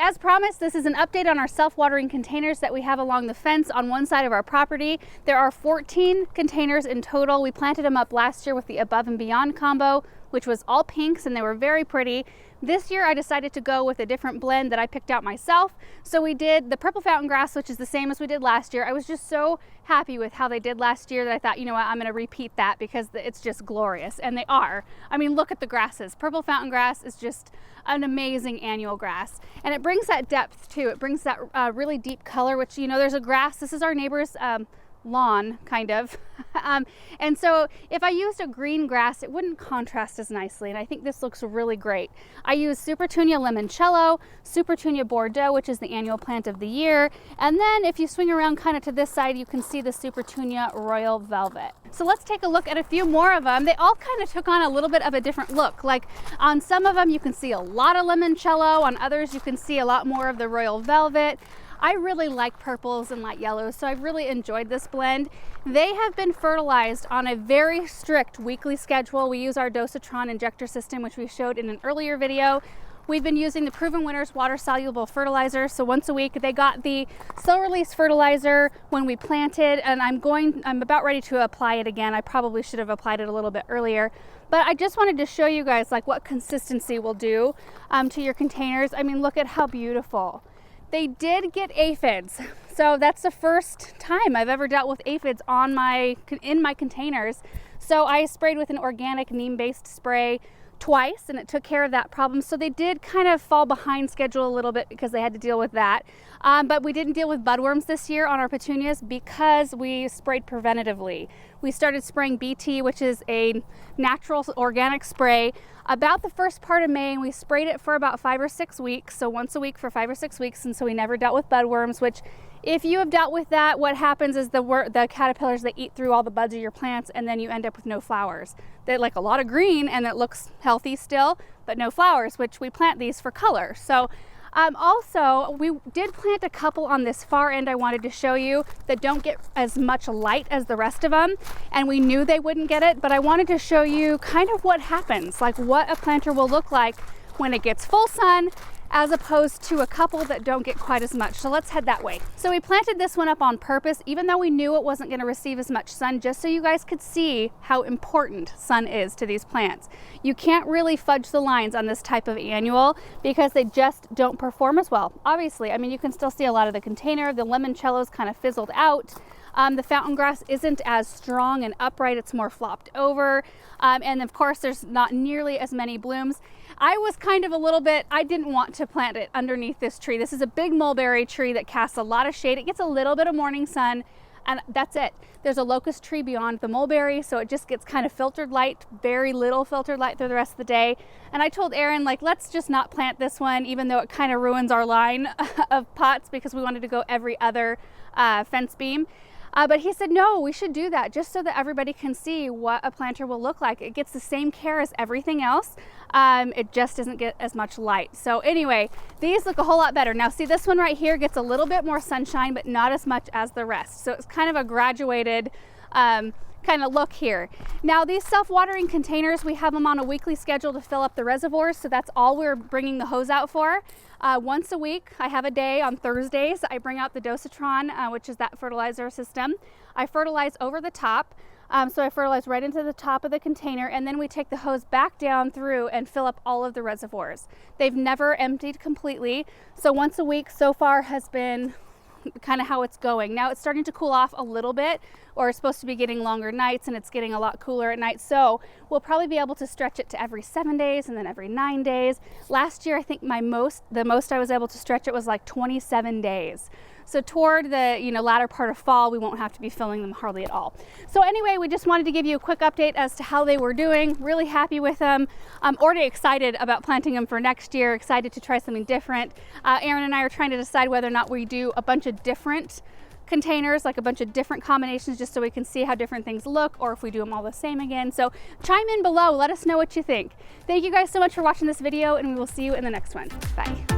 as promised, this is an update on our self-watering containers that we have along the fence on one side of our property. There are 14 containers in total. We planted them up last year with the Above and Beyond combo, which was all pinks, and they were very pretty. This year I decided to go with a different blend that I picked out myself. So we did the purple fountain grass, which is the same as we did last year. I was just so happy with how they did last year that I thought, you know what, I'm going to repeat that because it's just glorious. And they are. I mean, look at the grasses. Purple fountain grass is just an amazing annual grass. And it brings that depth too. It brings that really deep color, which, you know, there's a grass. This is our neighbor's lawn, kind of. And so if I used a green grass, it wouldn't contrast as nicely, and I think this looks really great. I use Supertunia Limoncello, Supertunia Bordeaux, which is the annual plant of the year, and then if you swing around kind of to this side, you can see the Supertunia Royal Velvet. So let's take a look at a few more of them. They all kind of took on a little bit of a different look. Like on some of them you can see a lot of limoncello, on others you can see a lot more of the Royal Velvet. I really like purples and light yellows, so I've really enjoyed this blend. They have been fertilized on a very strict weekly schedule. We use our Dosatron injector system, which we showed in an earlier video. We've been using the Proven Winners water-soluble fertilizer, so once a week. They got the slow release fertilizer when we planted, and I'm about ready to apply it again. I probably should have applied it a little bit earlier, but I just wanted to show you guys like what consistency will do to your containers. I mean, look at how beautiful. They did get aphids, so that's the first time I've ever dealt with aphids in my containers. So I sprayed with an organic neem-based spray twice, and it took care of that problem. So they did kind of fall behind schedule a little bit because they had to deal with that. But we didn't deal with budworms this year on our petunias because we sprayed preventatively. We started spraying BT, which is a natural organic spray, about the first part of May, and we sprayed it for about 5 or 6 weeks, so once a week for 5 or 6 weeks, and so we never dealt with budworms, which if you have dealt with that, what happens is the caterpillars, they eat through all the buds of your plants, and then you end up with no flowers. They like a lot of green, and it looks healthy still, but no flowers, which we plant these for color. So also, we did plant a couple on this far end I wanted to show you that don't get as much light as the rest of them, and we knew they wouldn't get it, but I wanted to show you kind of what happens, like what a planter will look like when it gets full sun as opposed to a couple that don't get quite as much. So let's head that way. So we planted this one up on purpose, even though we knew it wasn't going to receive as much sun, just so you guys could see how important sun is to these plants. You can't really fudge the lines on this type of annual because they just don't perform as well. Obviously, I mean, you can still see a lot of the container. The limoncello's kind of fizzled out. The fountain grass isn't as strong and upright, it's more flopped over. And of course, there's not nearly as many blooms. I was kind of I didn't want to plant it underneath this tree. This is a big mulberry tree that casts a lot of shade. It gets a little bit of morning sun, and that's it. There's a locust tree beyond the mulberry, so it just gets kind of filtered light, very little filtered light through the rest of the day. And I told Aaron, like, let's just not plant this one, even though it kind of ruins our line of pots because we wanted to go every other fence beam. But he said, no, we should do that just so that everybody can see what a planter will look like. It gets the same care as everything else. It just doesn't get as much light. So anyway, these look a whole lot better. Now see, this one right here gets a little bit more sunshine, but not as much as the rest. So it's kind of a graduated kind of look here. Now these self-watering containers, we have them on a weekly schedule to fill up the reservoirs. So that's all we're bringing the hose out for. Once a week, I have a day on Thursdays. I bring out the Dosatron, which is that fertilizer system. I fertilize over the top. So I fertilize right into the top of the container, and then we take the hose back down through and fill up all of the reservoirs. They've never emptied completely. So once a week so far has been kind of how it's going. Now it's starting to cool off a little bit, or it's supposed to be getting longer nights, and it's getting a lot cooler at night. So we'll probably be able to stretch it to every 7 days and then every 9 days. Last year, I think the most I was able to stretch it was like 27 days. So toward the latter part of fall, we won't have to be filling them hardly at all. So anyway, we just wanted to give you a quick update as to how they were doing. Really happy with them. I'm already excited about planting them for next year, excited to try something different. Aaron and I are trying to decide whether or not we do a bunch of different containers, like a bunch of different combinations, just so we can see how different things look, or if we do them all the same again. So chime in below, let us know what you think. Thank you guys so much for watching this video, and we will see you in the next one. Bye.